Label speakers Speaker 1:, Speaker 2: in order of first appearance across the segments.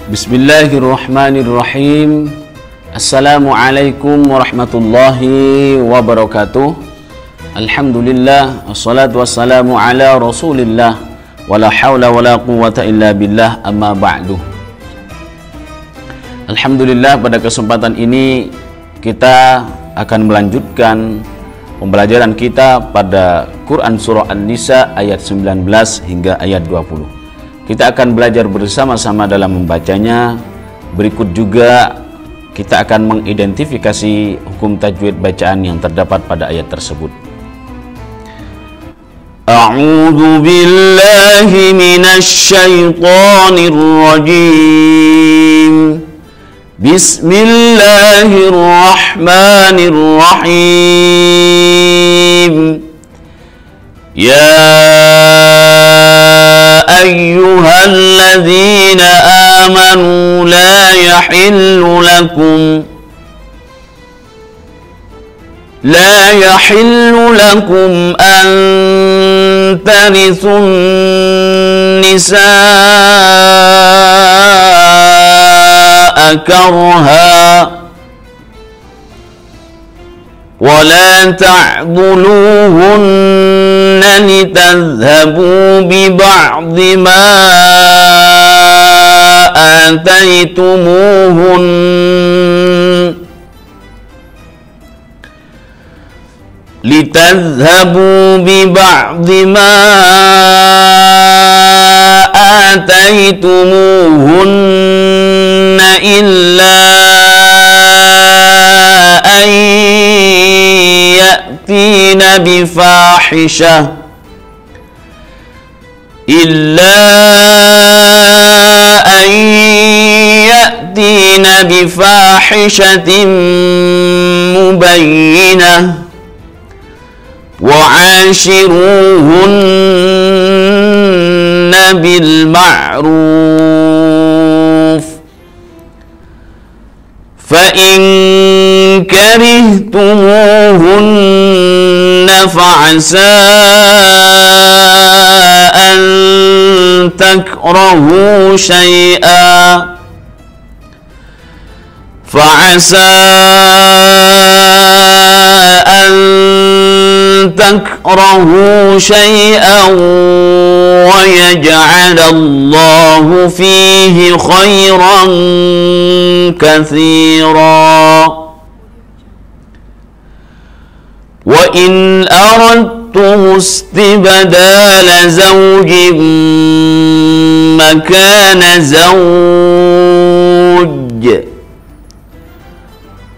Speaker 1: Bismillahirrahmanirrahim. Assalamualaikum warahmatullahi wabarakatuh. Alhamdulillah, wassalatu wassalamu ala rasulillah, wala hawla wala quwwata illa billah, amma ba'du. Alhamdulillah, pada kesempatan ini kita akan melanjutkan pembelajaran kita pada Quran Surah An-Nisa ayat 19 hingga ayat 20. Kita akan belajar bersama-sama dalam membacanya. Berikut juga kita akan mengidentifikasi hukum tajwid bacaan yang terdapat pada ayat tersebut. A'udzu billahi minasy syaithanir rajim. Bismillahirrahmanirrahim. Ya ayyuhalladzina amanu la yahillu lakum an tarithun nisaa karha wa la ta'dhuluhunna litadhhabu bi ba'dhi ma ataytumuhunna illa an ya'tina bifahishatin mubayyinah wa'ashiruhunna bil ma'ruf fa in karihtumuhunna fa'asa an takrahu shay'an wa yaj'alallahu fihi khairan katsira. Wa in aradtum istibdala zawjin makana zawj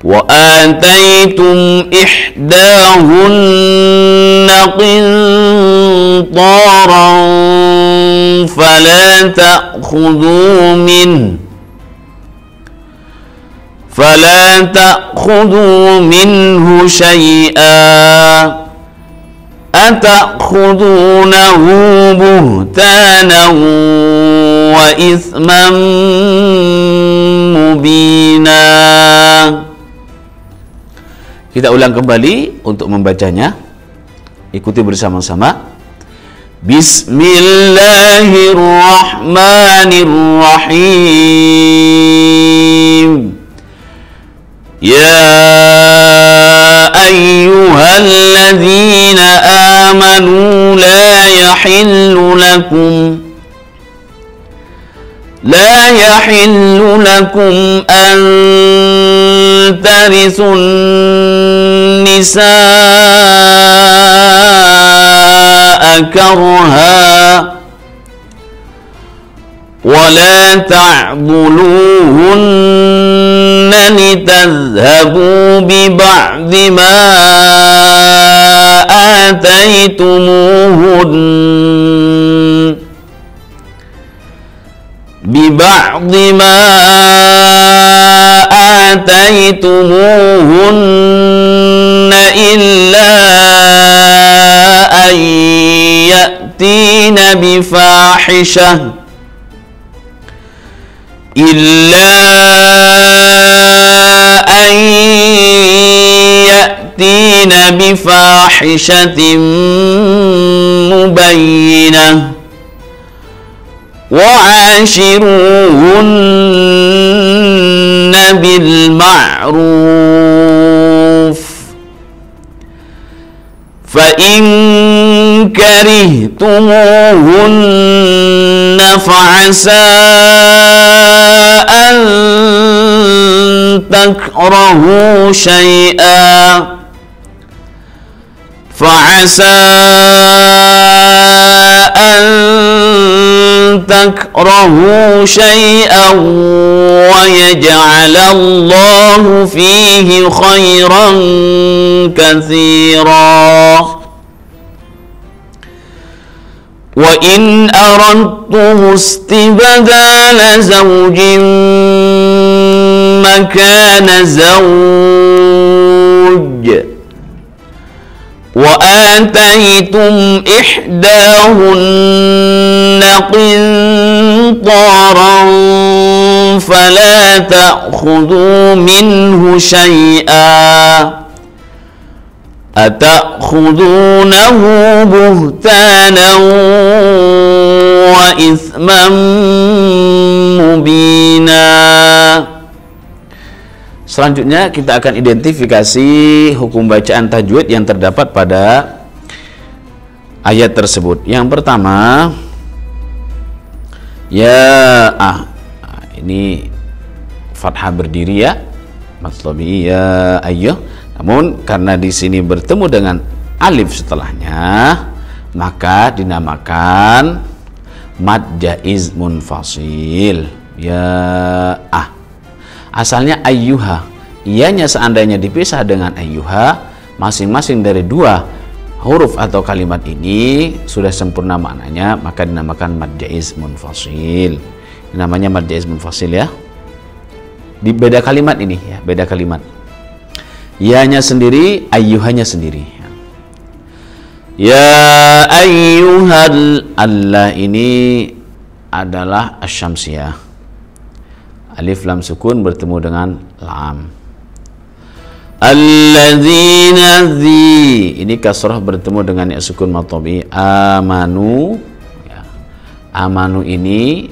Speaker 1: wa ataytum ihdahunna qintaran fala ta'khudhu minhu shay'an ata'khudhunahu buhtanan wa ithman mubina. Kita ulang kembali untuk membacanya. Ikuti bersama-sama. Bismillahirrahmanirrahim. Ya ayyuhalladzina amanu la yahillu lakum an tarithun nisaa karha wa la ta'dhuluhunna litadhhabu bi ba'dhi ma ataytumuhunna illa an ya'tina bifahishatin mubayyinah wa وعاشروهن بالمعروف فإن كرهتموهن فعسى أن تكرهوا شيئا ويجعل الله فيه خيرا كثيرا وإن أردتم استبدال زوج مكان زوج وآتيتم إحداهن قنطارا فلا تأخذوا منه شيئا أتأخذونه بهتانا وإثما مبينا. Selanjutnya kita akan identifikasi hukum bacaan tajwid yang terdapat pada ayat tersebut. Yang pertama, ini fathah berdiri ya, matlabi ya ayyuh. Namun karena di sini bertemu dengan alif setelahnya, maka dinamakan mad jaiz munfasil. Asalnya ayyuha, ianya seandainya dipisah dengan ayyuha, masing-masing dari dua huruf atau kalimat ini sudah sempurna maknanya, maka dinamakan mad jaiz munfasil. Ini namanya mad jaiz munfasil ya. Di beda kalimat ini ya, beda kalimat. Ianya sendiri, ayyuhanya sendiri. Ya ayyuhal, Allah ini adalah asyamsiyah. Alif lam sukun bertemu dengan lam. Alladzina zi, ini kasrah bertemu dengan ya sukun matobi. Amanu ya. Amanu ini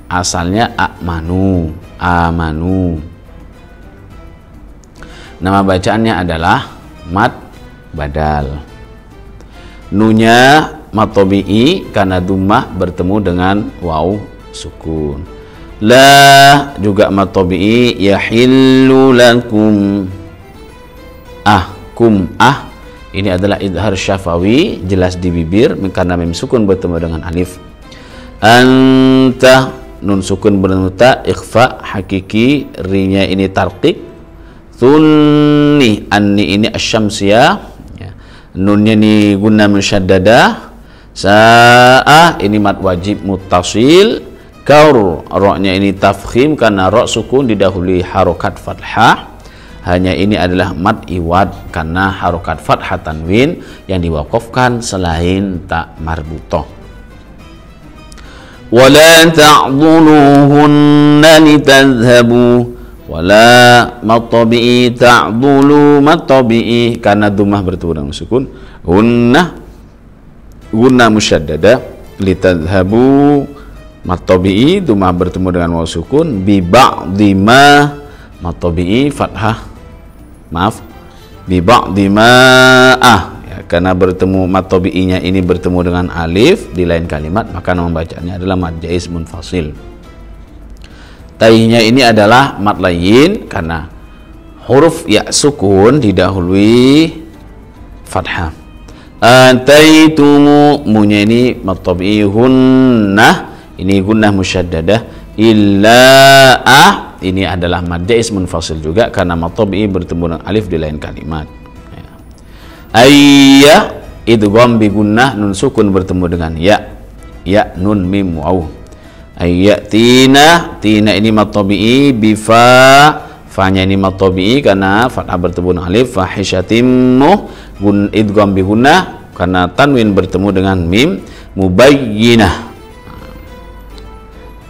Speaker 1: asalnya amanu. Nama bacaannya adalah mad badal. Nunya matobi'i karena dummah bertemu dengan waw sukun. La juga matobi'i, yahillu lakum. Ini adalah idhar syafawi, jelas di bibir karena mim sukun bertemu dengan alif. Anta, nun sukun bertemu ta, ikhfa hakiki, rinya ini tarqiq. Thunni, anni ini asyamsiyah ya. Nunnya ini guna musyaddada. Sa'a, ini mad wajib muttasil. Kaur, roknya ini tafkhim karena rok sukun didahului harokat fathah. Hanya ini adalah mad iwad karena harokat fathah tanwin yang diwakafkan selain tak marbutoh. Wala ta'dhuluhunna litadhhabu. Wala matabi'i ta'dhulu matabi'i karena dhammah bertemu dengan sukun. Gunna musyaddada litadhhabu. Matabi'i dhammah bertemu dengan waw sukun. Bi ba'dhi ma matabi'i fathah. Bi ba'dhi ma ya, karena bertemu matabi'inya ini bertemu dengan alif di lain kalimat, maka nama bacaannya adalah mad jaiz munfasil. Taihnya ini adalah mad layyin karena huruf ya sukun didahului fathah. Ataitumu, munya ini matabi'i hunna, ini gunnah musyaddadah. Illa ini adalah mad jaiz munfasil juga karena matabi'i bertemu dengan alif di lain kalimat ya. Ayya idgham bi gunnah, nun sukun bertemu dengan ya nun mim waw. Ayyatina, tina ini matabi'i bifa, fa-nya ini matabi'i karena fathah bertemu dengan alif. Fahishatimmu, idgham bi gunnah karena tanwin bertemu dengan mim. Mubayyinah,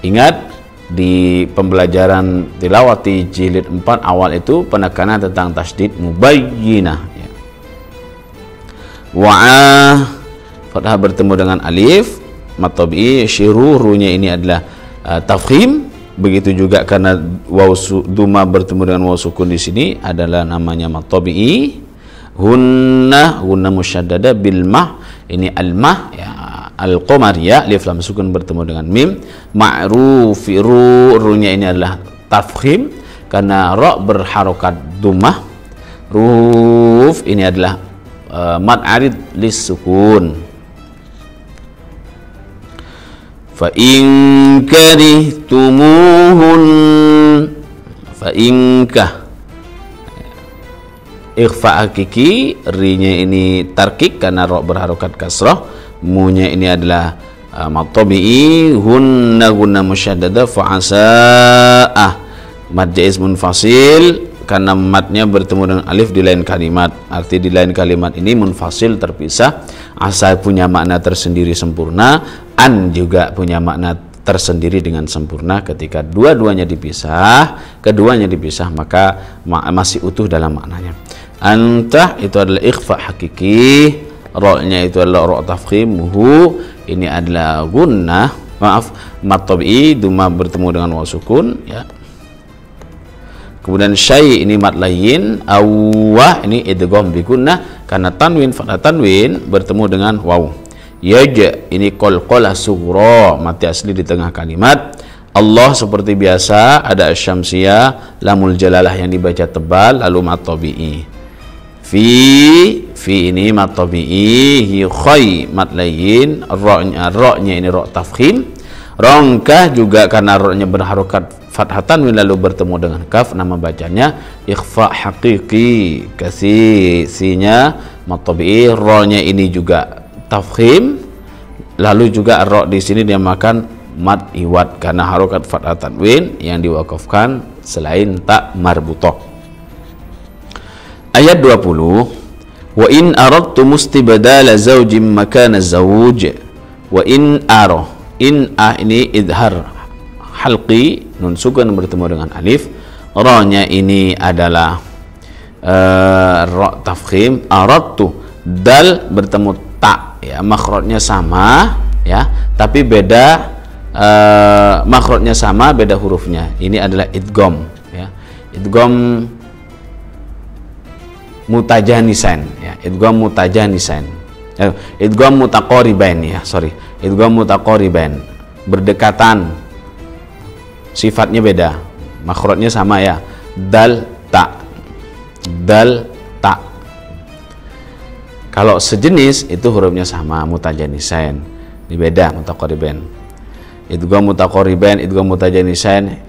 Speaker 1: ingat di pembelajaran tilawati jilid 4 awal itu penekanan tentang tasdid mubayyinah ya. Wa'a, fathah bertemu dengan alif matabi'i. Syururunya ini adalah tafkhim. Begitu juga karena waw duma bertemu dengan waw sukun di sini adalah namanya mat tabi'i. Hunna musyaddada bil mah, ini al mah ya, al qamariyah alif lam sukun bertemu dengan mim. Ma'rufi ru-nya ini adalah tafkhim karena ra berharokat dumah. Ruf ini adalah mad arid lis sukun. Fa in karihtumuhun, fa inkah ikhfa hakiki, ri-nya ini tarkik karena ra berharokat kasrah, mu-nya ini adalah mad tabi'i. Hunna musyaddada fa asa'a mad jaiz munfasil karena matnya bertemu dengan alif di lain kalimat. Arti di lain kalimat ini munfasil, terpisah. Asa punya makna tersendiri sempurna, an juga punya makna tersendiri dengan sempurna. Ketika dua-duanya dipisah, keduanya dipisah, maka masih utuh dalam maknanya. Anta itu adalah ikhfa hakiki, ra-nya itu adalah ra tafkhim, hu ini adalah gunnah, maaf, mat tabi'i duma bertemu dengan waw sukun ya. Kemudian syai ini mat layyin, awwah ini idgham bi gunnah karena tanwin fathah tanwin bertemu dengan waw. Yaj ini qalqalah sughra, mati asli di tengah kalimat. Allah seperti biasa ada asyamsiyah, lamul jalalah yang dibaca tebal, lalu mat tabi'i. Fi ini mat tabi'i, hi khay mat layyin, ra-nya ini ra tafkhim. Rongkah juga karena ra-nya berharokat fathah tanwin lalu bertemu dengan kaf, nama bacanya ikhfa hakiki. Kasih-nya mat tabi'i, ra-nya ini juga tafkhim, lalu juga ra di sini dia makan mad iwad karena harokat fathah tanwin yang diwakafkan selain tak marbutah. Ayat 20, wa in aradtu mustibdala zawjin makana zawj, wa in ara, in ini idhar halqi, nun sukun bertemu dengan alif. Ra-nya ini adalah ra tafkhim. Aradtu, dal bertemu ta ya, makhrajnya sama ya, tapi beda makhrajnya sama, beda hurufnya. Ini adalah idgham ya, idgham mutajanisan ya, idgham mutajanisan, idgham mutaqariban ya, sorry, idgham mutaqariban, berdekatan, sifatnya beda, makhrajnya sama ya, dal ta, dal ta. Kalau sejenis itu hurufnya sama, mutajanisan, ini beda, mutaqariban. Idgham mutaqariban, idgham mutajanisan.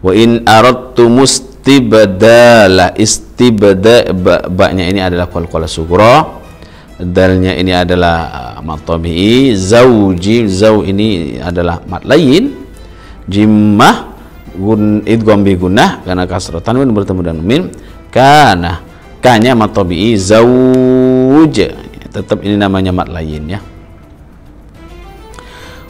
Speaker 1: Wa in aradtu mustibdala, istibda, ba-nya ini adalah qalqalah sughra, dalnya ini adalah mat tabi'i. Zawji, zaw ini adalah mat layyin. Jimmah idgham bi gunnah karena kasrah tanwin bertemu dengan mim. Kana, ka-nya mat tabi'i. Zawj tetap ini namanya mat layyin ya.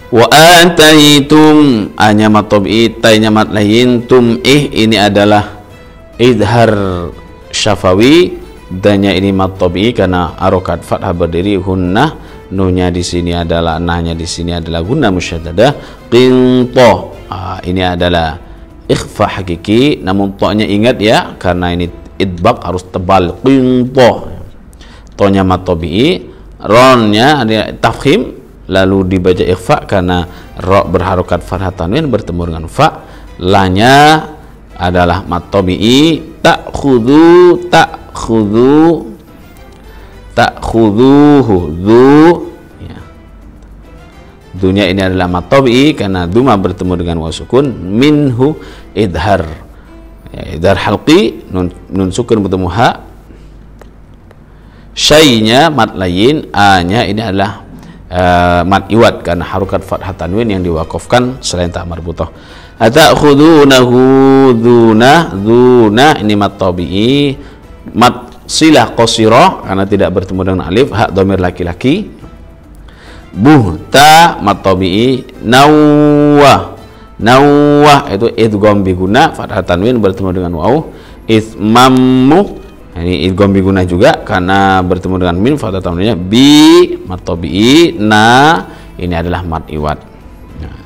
Speaker 1: Wa ataitum, a-nya mat tabi'i, ta-nya mat layyin. Tum ini adalah idhar syafawi, danya ini mat tabi'i karena harokat fathah berdiri. Hunnah, nuhnya di sini adalah, nahnya di sini adalah gunnah musyaddadah. Qinta, ini adalah ikhfa hakiki, namun to-nya ingat ya, karena ini idbaq harus tebal. Qinta, to-nya mat tabi'i. Ron-nya ada tafkhim lalu dibaca ikhfa karena ra berharokat fathah tanwin bertemu dengan fa. La-nya adalah mat tabi'i. Ta'khudhu, ta'khudhuhu, dhu ya. Dunya ini adalah mat tabi'i karena duma bertemu dengan waw sukun. Minhu idhar ya, idhar halqi, nun sukun bertemu ha. Syai-nya mat layyin, a-nya ini adalah mat iwad karena harokat fathah tanwin yang diwakafkan selain tak marbutah. Ata'khudunahu, dzuna ini mat tabi'i. Mat silah qasirah karena tidak bertemu dengan alif, hak dhamir laki-laki. Buhta mat tabi'i. Nawwah itu idgham bi gunnah fathah tanwin bertemu dengan waw. Itsmammu, ini idgham bi gunnah juga karena bertemu dengan mim fathah tanwinnya. Bi mat tabi'i. Na ini adalah mat iwad. Nah,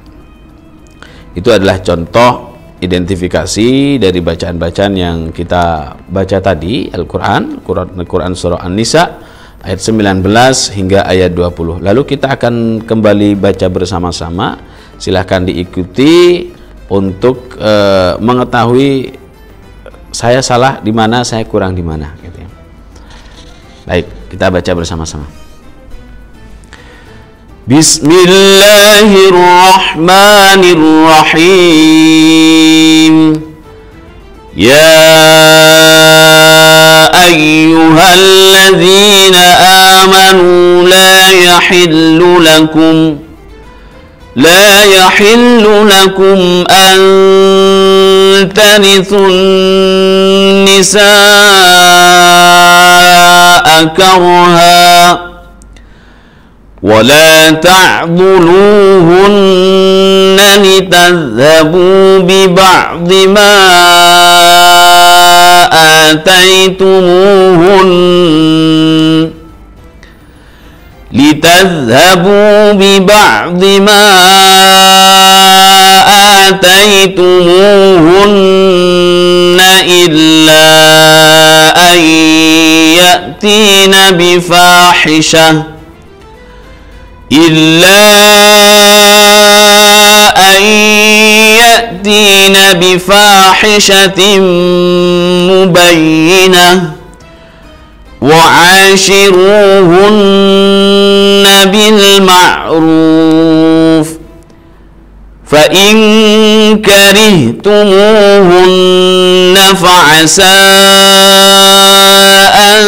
Speaker 1: Itu adalah contoh identifikasi dari bacaan-bacaan yang kita baca tadi, Al-Quran surah An-Nisa ayat 19 hingga ayat 20. Lalu kita akan kembali baca bersama-sama. Silahkan diikuti untuk mengetahui saya salah di mana, saya kurang di mana gitu ya. Baik, kita baca bersama-sama. Bismillahirrahmanirrahim. Ya ayyuhalladzina amanu la yahillu lakum an tarithun nisaa karha ولا تعضلوهن لتذهبوا ببعض ما آتيتموهن إلا أن يأتين بفاحشة مبينة وعاشروهن بالمعروف فإن كرهتموهن فعسى أن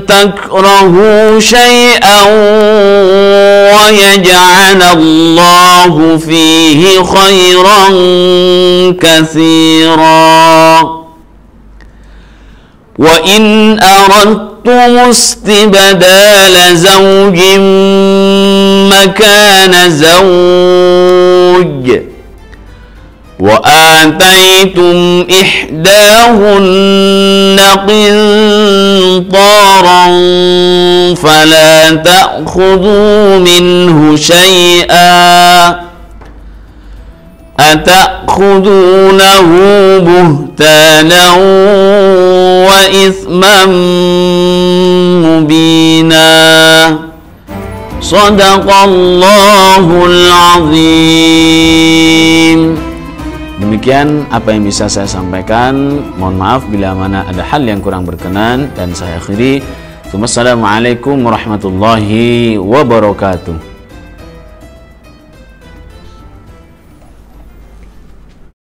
Speaker 1: تكرهوا شيئا ويجعل الله فيه خيرا كثيرا وإن أردتم استبدال زوج مكان زوج وآتيتم إحداهن قنطارا فلا تأخذوا منه شيئا أتأخذونه بهتانا وإثما مبينا Shadaqallahul azim. Demikian apa yang bisa saya sampaikan. Mohon maaf bila mana ada hal yang kurang berkenan, dan saya akhiri. Wassalamualaikum warahmatullahi wabarakatuh.